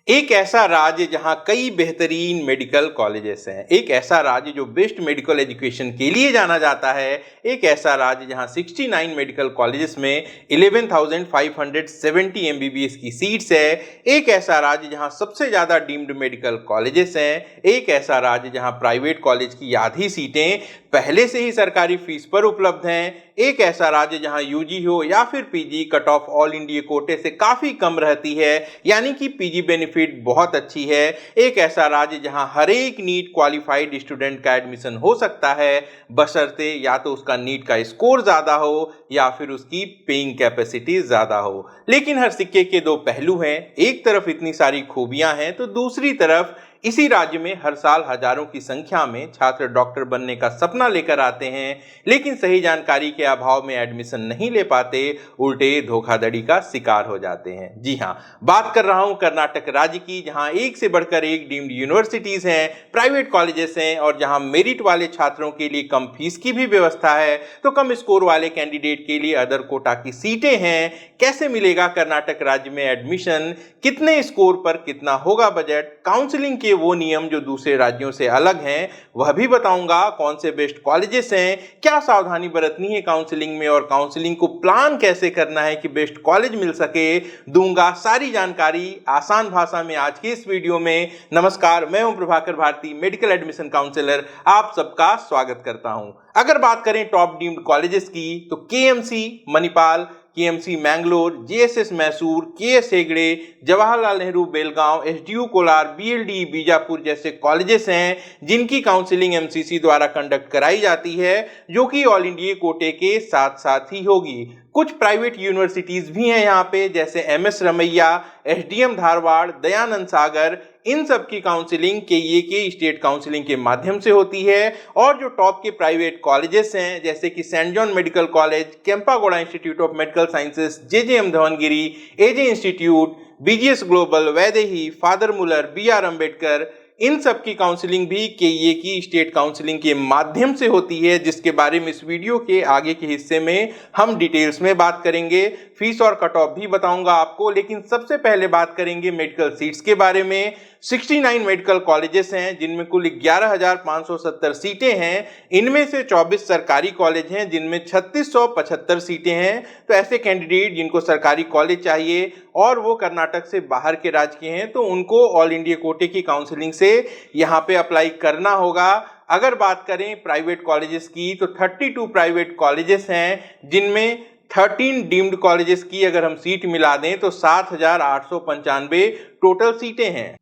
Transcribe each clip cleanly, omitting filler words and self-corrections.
एक ऐसा राज्य जहां कई बेहतरीन मेडिकल कॉलेजेस हैं, एक ऐसा राज्य जो बेस्ट मेडिकल एजुकेशन के लिए जाना जाता है, एक ऐसा राज्य जहां 69 मेडिकल कॉलेजेस में 11,570 एमबीबीएस की सीट्स है, एक ऐसा राज्य जहां सबसे ज़्यादा डीम्ड मेडिकल कॉलेजेस हैं, एक ऐसा राज्य जहां प्राइवेट कॉलेज की आधी सीटें पहले से ही सरकारी फीस पर उपलब्ध हैं, एक ऐसा राज्य जहां यूजी हो या फिर PG cut off all India कोटे से काफ़ी कम रहती है, यानी कि पीजी बेनिफिट बहुत अच्छी है। एक ऐसा राज्य जहां हर एक नीट क्वालिफाइड स्टूडेंट का एडमिशन हो सकता है, बशर्ते या तो उसका नीट का स्कोर ज़्यादा हो या फिर उसकी पेइंग कैपेसिटी ज़्यादा हो। लेकिन हर सिक्के के दो पहलू हैं, एक तरफ इतनी सारी खूबियां हैं तो दूसरी तरफ इसी राज्य में हर साल हजारों की संख्या में छात्र डॉक्टर बनने का सपना लेकर आते हैं, लेकिन सही जानकारी के अभाव में एडमिशन नहीं ले पाते, उल्टे धोखाधड़ी का शिकार हो जाते हैं। जी हाँ, बात कर रहा हूं कर्नाटक राज्य की, जहां एक से बढ़कर एक डीम्ड यूनिवर्सिटीज हैं, प्राइवेट कॉलेजेस हैं और जहां मेरिट वाले छात्रों के लिए कम फीस की भी व्यवस्था है, तो कम स्कोर वाले कैंडिडेट के लिए अदर कोटा की सीटें हैं। कैसे मिलेगा कर्नाटक राज्य में एडमिशन, कितने स्कोर पर कितना होगा बजट, काउंसलिंग के वो नियम जो दूसरे राज्यों से अलग हैं वह भी बताऊंगा, कौन से बेस्ट कॉलेजेस हैं, क्या सावधानी बरतनी है काउंसलिंग में और काउंसलिंग को प्लान कैसे करना है कि बेस्ट कॉलेज मिल सके, दूंगा सारी जानकारी आसान भाषा में आज के इस वीडियो में। नमस्कार, मैं हूं Prabhakar Bharti, medical admission counsellor, आप सबका स्वागत करता हूं। अगर बात करें टॉप डीम्ड कॉलेजेस की तो KMC Manipal, KMC Mangalore, JSS Mysore, KS Hegde, Jawaharlal Nehru Belgaum, SDU Kolar, BLD Bijapur जैसे कॉलेजेस हैं जिनकी काउंसलिंग एमसीसी द्वारा कंडक्ट कराई जाती है, जो कि ऑल इंडिया कोटे के साथ साथ ही होगी। कुछ प्राइवेट यूनिवर्सिटीज भी हैं यहाँ पे, जैसे एमएस रमैया, एसडीएम धारवाड़, दयानंद सागर, इन सब की काउंसलिंग केईए के स्टेट काउंसलिंग के माध्यम से होती है। और जो टॉप के प्राइवेट कॉलेजेस हैं, जैसे कि saint John medical college, Kempegowda institute of medical sciences, JJM Davangere, AJ institute, BGS global, Vaidehi, father Muller, BR Ambedkar, इन सब की काउंसलिंग भी केईए की स्टेट काउंसलिंग के माध्यम से होती है, जिसके बारे में इस वीडियो के आगे के हिस्से में हम डिटेल्स में बात करेंगे। फीस और कट ऑफ भी बताऊंगा आपको, लेकिन सबसे पहले बात करेंगे मेडिकल सीट्स के बारे में। 69 मेडिकल कॉलेजेस हैं जिनमें कुल 11,570 सीटें हैं। इनमें से 24 सरकारी कॉलेज हैं जिनमें 3675 सीटें हैं। तो ऐसे कैंडिडेट जिनको सरकारी कॉलेज चाहिए और वो कर्नाटक से बाहर के राज्य के हैं, तो उनको ऑल इंडिया कोटे की काउंसलिंग से यहाँ पे अप्लाई करना होगा। अगर बात करें प्राइवेट कॉलेजेस की तो 32 प्राइवेट कॉलेजेस हैं जिनमें 13 डीम्ड कॉलेजेस की अगर हम सीट मिला दें तो 7,895 टोटल सीटें हैं।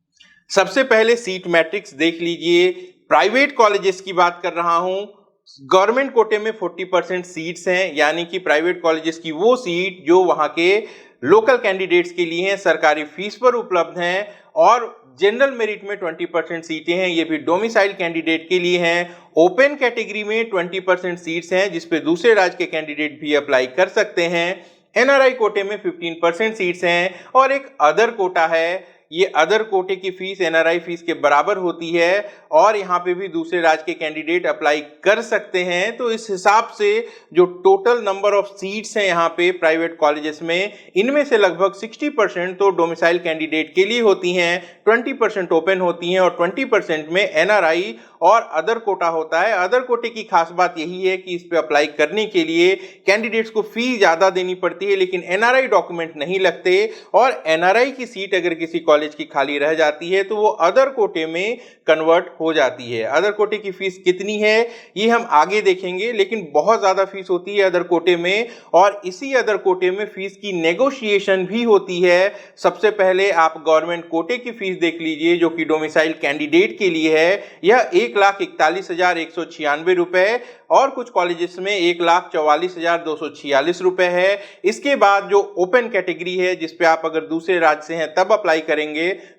सबसे पहले सीट मैट्रिक्स देख लीजिए। प्राइवेट कॉलेजेस की बात कर रहा हूं। गवर्नमेंट कोटे में 40% सीट्स हैं, यानी कि प्राइवेट कॉलेजेस की वो सीट जो वहां के लोकल कैंडिडेट्स के लिए हैं, सरकारी फीस पर उपलब्ध हैं। और जनरल मेरिट में 20% सीटें हैं, ये भी डोमिसाइल कैंडिडेट के लिए हैं। ओपन कैटेगरी में 20% सीट्स हैं जिस पे दूसरे राज्य के कैंडिडेट भी अप्लाई कर सकते हैं। एनआरआई कोटे में 15% सीट्स हैं और एक अदर कोटा है। ये अदर कोटे की फीस एनआरआई फीस के बराबर होती है और यहाँ पे भी दूसरे राज्य के कैंडिडेट अप्लाई कर सकते हैं। तो इस हिसाब से जो टोटल नंबर ऑफ सीट्स हैं यहाँ पे प्राइवेट कॉलेजेस में, इनमें से लगभग 60% तो डोमिसाइल कैंडिडेट के लिए होती हैं, 20% ओपन होती हैं और 20% में एनआरआई और अदर कोटा होता है। अदर कोटे की खास बात यही है कि इस पे अप्लाई करने के लिए कैंडिडेट्स को फीस ज़्यादा देनी पड़ती है, लेकिन एनआरआई डॉक्यूमेंट नहीं लगते। और एनआरआई की सीट अगर किसी कॉलेज की खाली रह जाती है तो वो अदर कोटे में कन्वर्ट हो जाती है। अदर कोटे की फीस कितनी है ये हम आगे देखेंगे, लेकिन बहुत ज़्यादा फीस होती है अदर कोटे में। और इसी अदर कोटे में फीस की नेगोशिएशन भी होती है। सबसे पहले आप गवर्नमेंट कोटे की फीस देख लीजिए जो कि डोमिसाइल कैंडिडेट के लिए है। यह 1,41,196 रुपए और कुछ कॉलेजेस में 1,44,246 रुपए है। इसके बाद जो ओपन कैटेगरी है जिस पे आप अगर दूसरे राज्य से हैं तब अप्लाई करेंगे,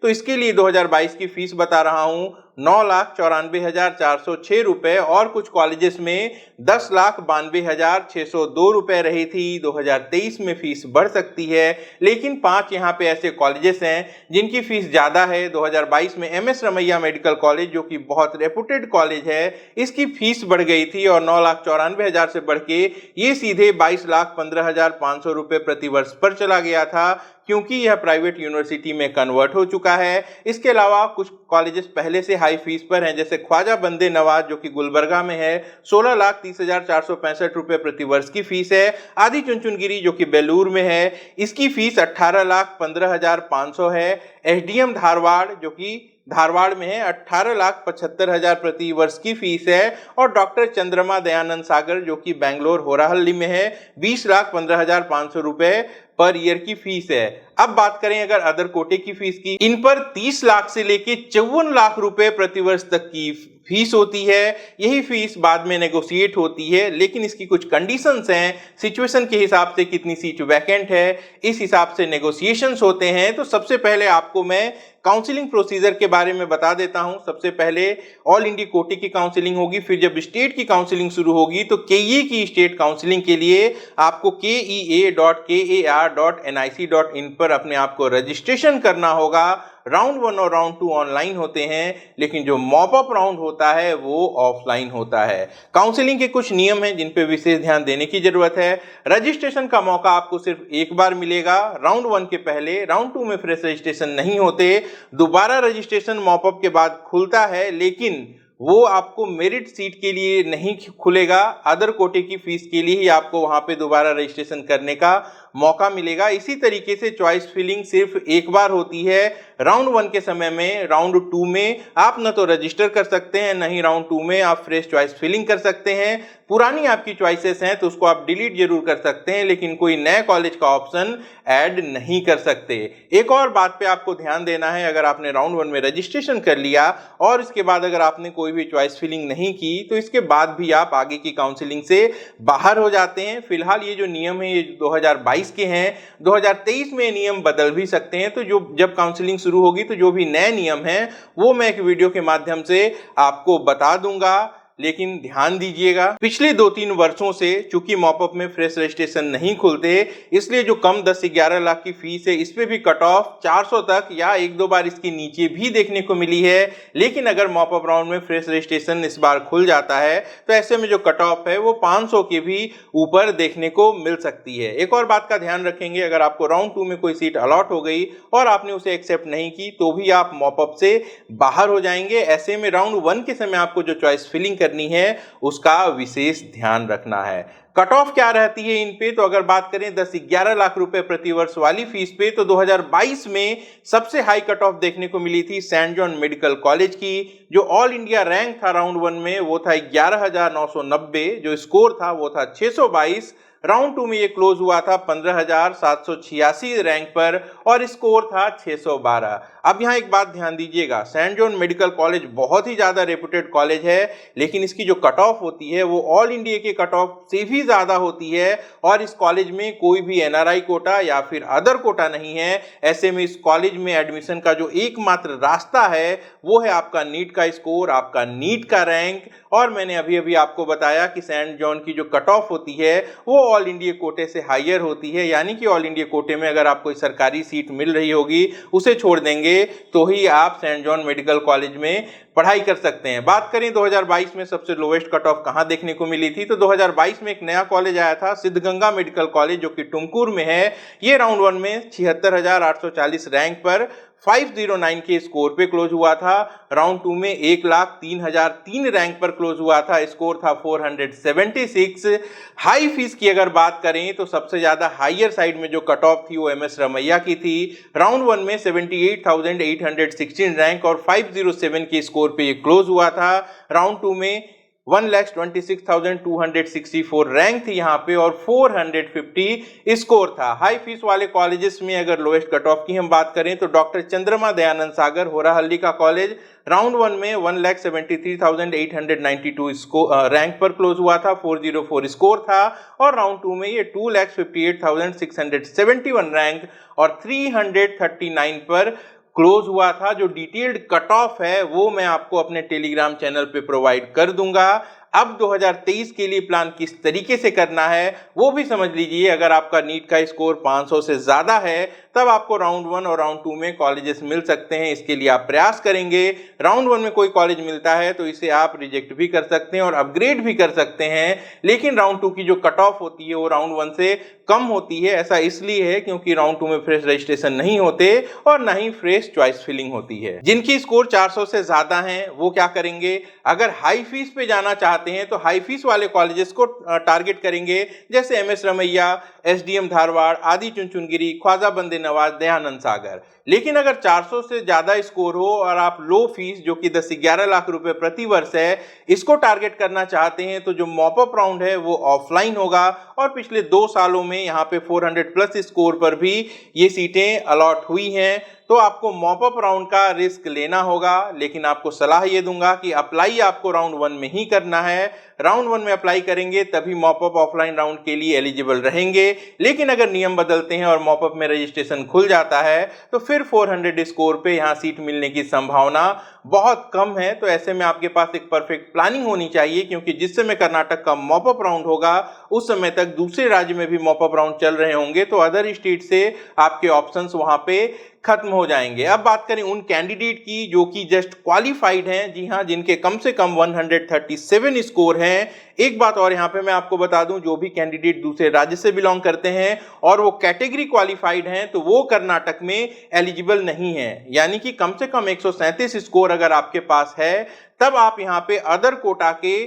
तो इसके लिए 2022 की फीस बता रहा हूं 9,94,406 रुपए और कुछ कॉलेजेस में 10,92,602 रुपए रही थी। 2023 में फीस बढ़ सकती है, लेकिन 5 यहाँ पे ऐसे कॉलेजेस हैं जिनकी फीस ज़्यादा है। 2022 में एमएस रमैया मेडिकल कॉलेज जो कि बहुत रेपुटेड कॉलेज है, इसकी फीस बढ़ गई थी और 9,94,000 से बढ़ के ये सीधे 22,15,500 रुपए प्रति वर्ष पर चला गया था। क्योंकि यह प्राइवेट यूनिवर्सिटी में कन्वर्ट हो चुका है। इसके अलावा कुछ कॉलेजेस पहले से हाई फीस पर हैं, जैसे ख्वाजा बंदे नवाज जो कि गुलबर्गा में है, 16,30,465 रुपए प्रति वर्ष की फीस है। आदि चुनचुनगिरी जो कि बेलूर में है, इसकी फीस 18,15,500 है। एसडीएम धारवाड़ जो कि धारवाड़ में है, 18,75,000 प्रति वर्ष की फीस है। और डॉक्टर चंद्रमा दयानंद सागर जो कि बेंगलोर होराहल्ली में है, 20,15,500 रुपए पर ईयर की फीस है। अब बात करें अगर अदर कोटे की फीस की, इन पर 30 लाख से लेके 54 लाख रुपए प्रति वर्ष तक की फीस होती है। यही फीस बाद में नेगोशिएट होती है, लेकिन इसकी कुछ कंडीशंस हैं। सिचुएशन के हिसाब से कितनी सीट वैकेंट है, इस हिसाब से नेगोशिएशंस होते हैं। तो सबसे पहले आपको मैं काउंसलिंग प्रोसीजर के बारे में बता देता हूं। सबसे पहले ऑल इंडिया कोटे की काउंसलिंग होगी, फिर जब स्टेट की काउंसलिंग शुरू होगी तो केईए की स्टेट काउंसलिंग के लिए आपको kea.kar.nic.in पर अपने आप को रजिस्ट्रेशन करना होगा। राउंड 1 और राउंड 2 ऑनलाइन होते हैं, लेकिन जो मॉप अप राउंड होता है वो ऑफलाइन होता है। काउंसलिंग के कुछ नियम हैं जिन पे विशेष ध्यान देने की जरूरत है। रजिस्ट्रेशन का मौका आपको सिर्फ एक बार मिलेगा, राउंड 1 के पहले। राउंड 2 में फ्रेश रजिस्ट्रेशन नहीं होते। दोबारा रजिस्ट्रेशन मॉप अप के बाद खुलता है, लेकिन वो आपको मेरिट सीट के लिए नहीं खुलेगा। अदर कोटे की फीस के लिए ही आपको वहां पे दोबारा रजिस्ट्रेशन करने का मौका मिलेगा। इसी तरीके से चॉइस फिलिंग सिर्फ एक बार होती है, राउंड 1 के समय में। राउंड 2 में आप न तो रजिस्टर कर सकते हैं, न ही राउंड 2 में आप फ्रेश चॉइस फिलिंग कर सकते हैं। पुरानी आपकी चॉइसेस हैं तो उसको आप डिलीट जरूर कर सकते हैं, लेकिन कोई नए कॉलेज का ऑप्शन ऐड नहीं कर सकते। एक और बात पे आपको ध्यान देना है, अगर आपने राउंड 1 में रजिस्ट्रेशन कर लिया और इसके बाद अगर आपने कोई भी चॉइस फिलिंग नहीं की तो इसके बाद भी आप आगे की काउंसलिंग से बाहर हो जाते हैं। फिलहाल ये जो नियम है ये 2022 के हैं, 2023 में नियम बदल भी सकते हैं। तो जब काउंसलिंग शुरू होगी तो जो भी नए नियम हैं वो मैं एक वीडियो के माध्यम से आपको बता दूंगा। लेकिन ध्यान दीजिएगा, पिछले 2-3 वर्षों से चूंकि मॉपअप में फ्रेश रजिस्ट्रेशन नहीं खुलते, इसलिए जो कम 10 से 11 लाख की फीस है इस पे भी कट ऑफ 400 तक या 1-2 बार इसके नीचे भी देखने को मिली है। लेकिन अगर मॉपअप राउंड में फ्रेश रजिस्ट्रेशन इस बार खुल जाता है तो ऐसे में जो कट ऑफ है वो 500 के भी ऊपर देखने को मिल सकती है। एक और बात का ध्यान रखेंगे, अगर आपको राउंड 2 में कोई सीट अलॉट हो गई और आपने उसे एक्सेप्ट नहीं की तो भी आप मॉपअप से बाहर हो जाएंगे। ऐसे में राउंड 1 के समय आपको जो चॉइस फिलिंग करनी है उसका विशेष ध्यान रखना है। कट ऑफ क्या रहती है इन पे, तो अगर बात करें 10 से 11 लाख रुपए प्रति वर्ष वाली फीस पे तो 2022 में सबसे हाई कट ऑफ देखने को मिली थी सेंट जॉन मेडिकल कॉलेज की। जो ऑल इंडिया रैंक था राउंड 1 में वो था 11,990, जो स्कोर था वो था 622। राउंड 2 में ये क्लोज हुआ था 15,786 रैंक पर और स्कोर था 612। अब यहाँ एक बात ध्यान दीजिएगा, सेंट जॉन मेडिकल कॉलेज बहुत ही ज्यादा रेपुटेड कॉलेज है, लेकिन इसकी जो कट ऑफ होती है वो ऑल इंडिया के कट ऑफ से भी ज्यादा होती है और इस कॉलेज में कोई भी एनआरआई कोटा या फिर अदर कोटा नहीं है। ऐसे में इस कॉलेज में एडमिशन का जो एकमात्र रास्ता है वो है आपका नीट का स्कोर, आपका नीट का रैंक। और मैंने अभी अभी आपको बताया कि सेंट जॉन की जो कट ऑफ होती है वो ऑल इंडिया कोटे से हायर होती है, यानी कि ऑल इंडिया कोटे में अगर आपको सरकारी सीट मिल रही होगी उसे छोड़ देंगे तो ही आप सेंट जॉन मेडिकल कॉलेज में पढ़ाई कर सकते हैं। बात करें 2022 में सबसे लोवेस्ट कट ऑफ कहां देखने को मिली थी, तो 2022 में एक नया कॉलेज आया था सिद्धगंगा मेडिकल कॉलेज जो कि टुमकुर में है। ये राउंड 1 में 76,840 रैंक पर 509 के स्कोर पे क्लोज हुआ था। राउंड 2 में 1,03,003 रैंक पर क्लोज हुआ था, स्कोर था 476। हाई फीस की अगर बात करें तो सबसे ज्यादा हायर साइड में जो कट ऑफ थी वो एमएस रमैया की थी। राउंड 1 में 78,816 रैंक और 507 के स्कोर पे ये क्लोज हुआ था। राउंड 2 में 1,26,264 रैंक थी यहाँ पे और 450 स्कोर था। हाई फीस वाले कॉलेजेस में अगर लोएस्ट कट ऑफ की हम बात करें तो डॉक्टर चंद्रमा दयानंद सागर होराहल्ली का कॉलेज राउंड 1 में 1,73,892 रैंक पर क्लोज हुआ था, 404 स्कोर था। और राउंड 2 में ये 2,58,671 रैंक और 339 पर क्लोज हुआ था। जो डिटेल्ड कट ऑफ है वो मैं आपको अपने टेलीग्राम चैनल पे प्रोवाइड कर दूंगा। अब 2023 के लिए प्लान किस तरीके से करना है वो भी समझ लीजिए। अगर आपका नीट का स्कोर 500 से ज़्यादा है तब आपको राउंड 1 और राउंड 2 में कॉलेजेस मिल सकते हैं। इसके लिए आप प्रयास करेंगे। राउंड 1 में कोई कॉलेज मिलता है तो इसे आप रिजेक्ट भी कर सकते हैं और अपग्रेड भी कर सकते हैं, लेकिन राउंड 2 की जो कट ऑफ होती है वो राउंड 1 से कम होती है। ऐसा इसलिए है क्योंकि राउंड 2 में फ्रेश रजिस्ट्रेशन नहीं होते और ना ही फ्रेश चॉइस फिलिंग होती है। जिनकी स्कोर 400 से ज्यादा हैं वो क्या करेंगे, अगर हाई फीस पे जाना चाहते हैं तो हाई फीस वाले कॉलेजेस को टारगेट करेंगे, जैसे एमएस रमैया, एसडीएम धारवाड़, आदि चुनचुनगिरी, ख्वाजा बंदे नवाज, दयानंद सागर। लेकिन अगर 400 से ज्यादा स्कोर हो और आप लो फीस जो कि 10 से 11 लाख रुपए प्रति वर्ष है इसको टारगेट करना चाहते हैं तो जो मॉपअप राउंड है वो ऑफलाइन होगा और पिछले 2 सालों में यहाँ पे 400 प्लस स्कोर पर भी ये सीटें अलॉट हुई हैं। तो आपको मॉपअप राउंड का रिस्क लेना होगा, लेकिन आपको सलाह ये दूंगा कि अप्लाई आपको राउंड 1 में ही करना है। राउंड 1 में अप्लाई करेंगे तभी मॉपअप ऑफलाइन राउंड के लिए एलिजिबल रहेंगे। लेकिन अगर नियम बदलते हैं और मॉपअप में रजिस्ट्रेशन खुल जाता है तो फिर 400 स्कोर पे यहाँ सीट मिलने की संभावना बहुत कम है। तो ऐसे में आपके पास एक परफेक्ट प्लानिंग होनी चाहिए, क्योंकि जिस समय कर्नाटक का मॉपअप राउंड होगा उस समय तक दूसरे राज्य में भी मॉपअप राउंड चल रहे होंगे, तो अदर स्टेट से आपके ऑप्शंस वहां पे खत्म हो जाएंगे। अब बात करें उन कैंडिडेट की जो कि जस्ट क्वालिफाइड हैं, जी हां, जिनके कम से कम 137 स्कोर हैं। एक बात और यहाँ पे मैं आपको बता दूं, जो भी कैंडिडेट दूसरे राज्य से बिलोंग करते हैं और वो कैटेगरी क्वालिफाइड हैं तो वो कर्नाटक में एलिजिबल नहीं है। यानी कि कम से कम 137 स्कोर अगर आपके पास है तब आप यहाँ पे अदर कोटा के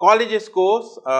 कॉलेजेस को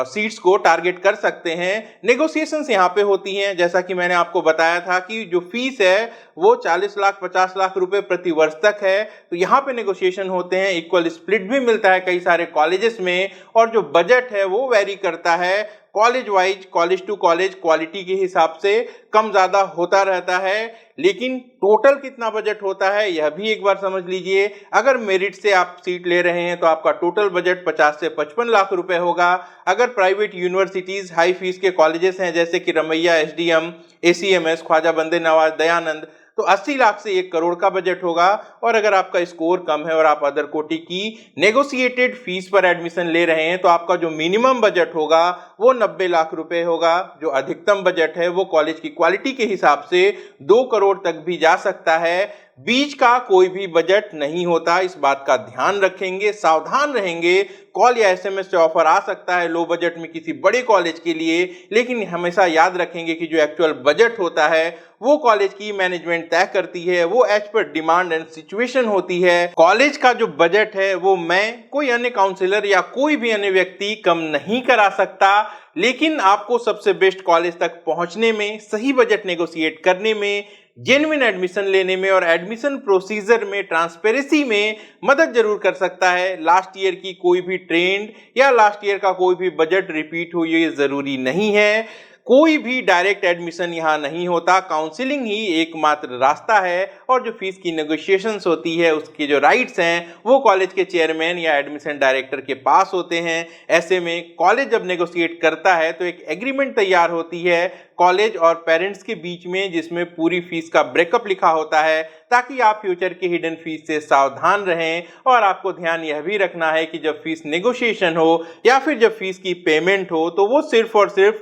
सीट्स को टारगेट कर सकते हैं। नेगोशिएशंस यहाँ पे होती हैं, जैसा कि मैंने आपको बताया था कि जो फीस है वो 40 लाख 50 लाख रुपए प्रति वर्ष तक है। तो यहाँ पे नेगोशिएशन होते हैं, इक्वल स्प्लिट भी मिलता है कई सारे कॉलेजेस में, और जो बजट है वो वेरी करता है college wise, college to college, quality के हिसाब से कम ज्यादा होता रहता है। लेकिन टोटल कितना बजट होता है यह भी एक बार समझ लीजिए। अगर मेरिट से आप सीट ले रहे हैं तो आपका टोटल बजट 50 से 55 लाख रुपए होगा। अगर प्राइवेट यूनिवर्सिटीज हाई फीस के कॉलेजेस हैं जैसे कि रमैया, एसडीएम, एसीएमएस, ख्वाजा बंदे नवाज, दयानंद, तो 80 लाख से 1 करोड़ का बजट होगा। और अगर आपका स्कोर कम है और आप अदर कोटि की नेगोशिएटेड फीस पर एडमिशन ले रहे हैं तो आपका जो मिनिमम बजट होगा वो 90 लाख रुपए होगा। जो अधिकतम बजट है वो कॉलेज की क्वालिटी के हिसाब से 2 करोड़ तक भी जा सकता है। बीच का कोई भी बजट नहीं होता, इस बात का ध्यान रखेंगे, सावधान रहेंगे। कॉल या एसएमएस से ऑफर आ सकता है लो बजट में किसी बड़े कॉलेज के लिए, लेकिन हमेशा याद रखेंगे कि जो एक्चुअल बजट होता है वो कॉलेज की मैनेजमेंट तय करती है, वो as per demand and situation होती है। कॉलेज का जो बजट है वो मैं, कोई अन्य काउंसलर या कोई भी अन्य व्यक्ति कम नहीं करा सकता, लेकिन आपको सबसे बेस्ट कॉलेज तक पहुंचने में, सही बजट नेगोशिएट करने में, जेन्युइन एडमिशन लेने में और एडमिशन प्रोसीजर में ट्रांसपेरेंसी में मदद जरूर कर सकता है। लास्ट ईयर की कोई भी ट्रेंड या लास्ट ईयर का कोई भी बजट रिपीट हो ये जरूरी नहीं है। कोई भी डायरेक्ट एडमिशन यहाँ नहीं होता, काउंसलिंग ही एकमात्र रास्ता है। और जो फीस की नेगोशिएशंस होती है उसके जो राइट्स हैं वो कॉलेज के चेयरमैन या एडमिशन डायरेक्टर के पास होते हैं। ऐसे में कॉलेज जब नेगोशिएट करता है तो एक एग्रीमेंट तैयार होती है कॉलेज और पेरेंट्स के बीच में, जिसमें पूरी फीस का ब्रेकअप लिखा होता है, ताकि आप फ्यूचर के हिडन फीस से सावधान रहें। और आपको ध्यान यह भी रखना है कि जब फीस नेगोशिएशन हो या फिर जब फीस की पेमेंट हो तो वो सिर्फ और सिर्फ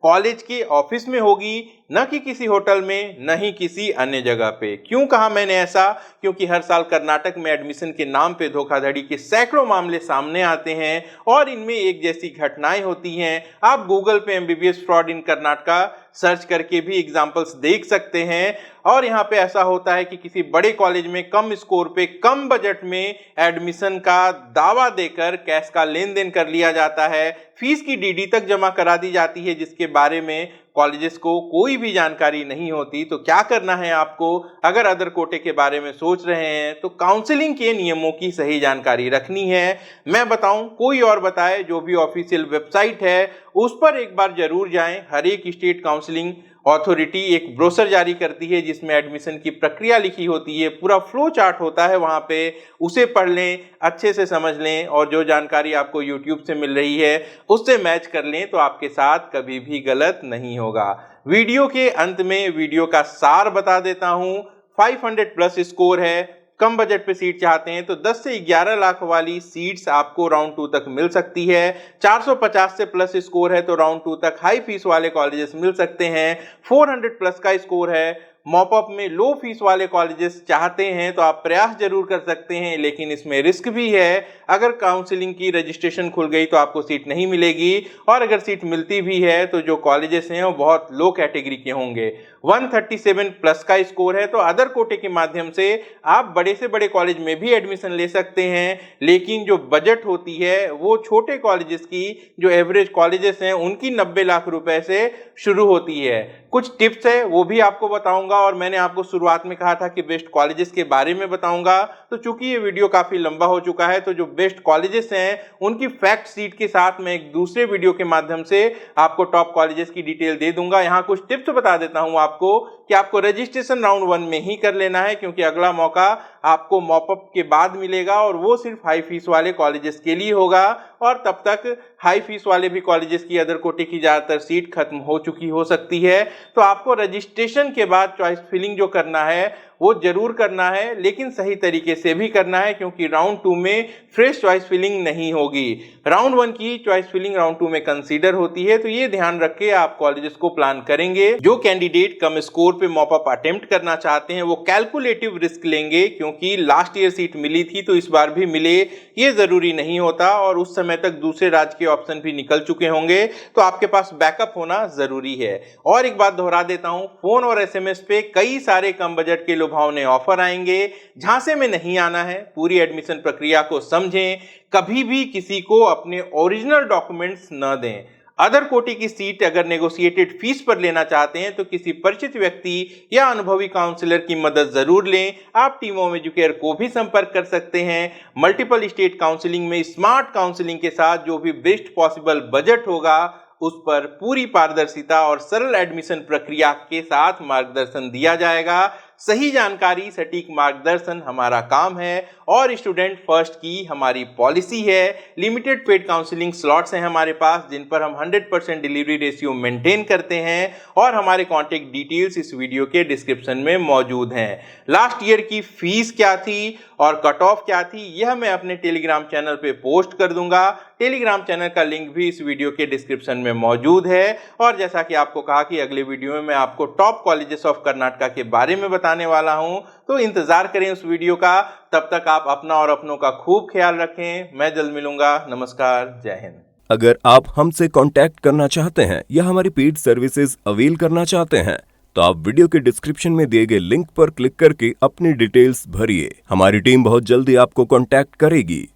कॉलेज के ऑफिस में होगी, न कि किसी होटल में, न ही किसी अन्य जगह पे। क्यों कहा मैंने ऐसा? क्योंकि हर साल कर्नाटक में एडमिशन के नाम पे धोखाधड़ी के सैकड़ों मामले सामने आते हैं और इनमें एक जैसी घटनाएं होती हैं। आप गूगल पे MBBS fraud in Karnataka search करके भी एग्जांपल्स देख सकते हैं। और यहाँ पे ऐसा होता है कि किसी बड़े कॉलेज में कम स्कोर पे कम बजट में एडमिशन का दावा देकर कैश का लेन देन कर लिया जाता है, फीस की डीडी तक जमा करा दी जाती है, जिसके बारे में कॉलेजेस को कोई भी जानकारी नहीं होती। तो क्या करना है आपको, अगर अदर कोटे के बारे में सोच रहे हैं तो काउंसलिंग के नियमों की सही जानकारी रखनी है। मैं बताऊं, कोई और बताए, जो भी ऑफिशियल वेबसाइट है उस पर एक बार जरूर जाएं। हर एक स्टेट काउंसलिंग अथॉरिटी एक ब्रोशर जारी करती है जिसमें एडमिशन की प्रक्रिया लिखी होती है, पूरा फ्लो चार्ट होता है वहाँ पे, उसे पढ़ लें, अच्छे से समझ लें और जो जानकारी आपको यूट्यूब से मिल रही है उससे मैच कर लें तो आपके साथ कभी भी गलत नहीं होगा। वीडियो के अंत में वीडियो का सार बता देता हूँ। 500 प्लस स्कोर है, कम बजट पे सीट चाहते हैं तो 10 से 11 लाख वाली सीट्स आपको राउंड 2 तक मिल सकती है। 450 से प्लस स्कोर है तो राउंड 2 तक हाई फीस वाले कॉलेजेस मिल सकते हैं। 400 प्लस का स्कोर है, मॉप अप में लो फीस वाले कॉलेजेस चाहते हैं तो आप प्रयास जरूर कर सकते हैं, लेकिन इसमें रिस्क भी है। अगर काउंसलिंग की रजिस्ट्रेशन खुल गई तो आपको सीट नहीं मिलेगी, और अगर सीट मिलती भी है तो जो कॉलेजेस हैं वो बहुत लो कैटेगरी के होंगे। 137 प्लस का स्कोर है तो अदर कोटे के माध्यम से आप बड़े से बड़े कॉलेज में भी एडमिशन ले सकते हैं, लेकिन जो बजट होती है वो छोटे कॉलेजेस की, जो एवरेज कॉलेजेस हैं उनकी 90 लाख रुपए से शुरू होती है। कुछ टिप्स है वो भी आपको बताऊंगा, और मैंने आपको शुरुआत में कहा था कि बेस्ट कॉलेजेस के बारे में बताऊंगा, तो चूंकि ये वीडियो काफी लंबा हो चुका है तो जो बेस्ट कॉलेजेस हैं उनकी फैक्ट शीट के साथ मैं एक दूसरे वीडियो के माध्यम से आपको टॉप कॉलेजेस की डिटेल दे दूंगा। यहाँ कुछ टिप्स बता देता हूँ आपको कि आपको रजिस्ट्रेशन राउंड 1 में ही कर लेना है, क्योंकि अगला मौका आपको मॉप अप के बाद मिलेगा और वो सिर्फ हाई फीस वाले कॉलेजेस के लिए होगा, और तब तक हाई फीस वाले भी कॉलेजेस की अदर कोटे की ज़्यादातर सीट खत्म हो चुकी हो सकती है। तो आपको रजिस्ट्रेशन के बाद चॉइस फिलिंग जो करना है वो जरूर करना है, लेकिन सही तरीके से भी करना है, क्योंकि राउंड 2 में फ्रेश चॉइस फिलिंग नहीं होगी। राउंड 1 की चॉइस फिलिंग राउंड 2 में कंसीडर होती है, तो ये ध्यान रख के आप कॉलेजेस को प्लान करेंगे। जो कैंडिडेट कम स्कोर पे मॉप अप अटेम्प्ट करना चाहते हैं वो कैलकुलेटिव रिस्क लेंगे, क्योंकि लास्ट ईयर सीट मिली थी तो इस बार भी मिले ये जरूरी नहीं होता, और उस समय तक दूसरे राज्य के ऑप्शन भी निकल चुके होंगे, तो आपके पास बैकअप होना जरूरी है। और एक बात दोहरा देता हूं, फोन और एसएमएस पे कई सारे कम बजट के लुभावने ऑफर आएंगे, झांसे में नहीं आना है। पूरी एडमिशन प्रक्रिया को समझें, कभी भी किसी को अपने ओरिजिनल डॉक्यूमेंट्स न दें। अदर कोटे की सीट अगर नेगोशिएटेड फीस पर लेना चाहते हैं तो किसी परिचित व्यक्ति या अनुभवी काउंसलर की मदद जरूर लें। आप टीम ऑफ एजुकेयर को भी संपर्क कर सकते हैं। मल्टीपल स्टेट काउंसलिंग में स्मार्ट काउंसलिंग के साथ जो भी बेस्ट पॉसिबल बजट होगा उस पर पूरी पारदर्शिता और सरल एडमिशन प्रक्रिया के साथ मार्गदर्शन दिया जाएगा। सही जानकारी, सटीक मार्गदर्शन हमारा काम है, और स्टूडेंट फर्स्ट की हमारी पॉलिसी है। लिमिटेड पेड काउंसलिंग स्लॉट्स हैं हमारे पास, जिन पर हम 100% डिलीवरी रेशियो मेंटेन करते हैं, और हमारे कॉन्टेक्ट डिटेल्स इस वीडियो के डिस्क्रिप्शन में मौजूद हैं। लास्ट ईयर की फीस क्या थी और कट ऑफ क्या थी यह मैं अपने टेलीग्राम चैनल पे पोस्ट कर दूंगा। टेलीग्राम चैनल का लिंक भी इस वीडियो के डिस्क्रिप्शन में मौजूद है। और जैसा कि आपको कहा कि अगले वीडियो में मैं आपको टॉप कॉलेजेस ऑफ कर्नाटका के बारे में बताने वाला हूं, तो इंतजार करें उस वीडियो का। तब तक आप अपना और अपनों का खूब ख्याल रखें। मैं जल्द मिलूंगा। नमस्कार, जय हिंद। अगर आप हमसे कांटेक्ट करना चाहते हैं या हमारी पेड सर्विसेज अवेल करना चाहते हैं तो आप वीडियो के डिस्क्रिप्शन में दिए गए लिंक पर क्लिक करके अपनी डिटेल्स भरिए। हमारी टीम बहुत जल्दी आपको कांटेक्ट करेगी।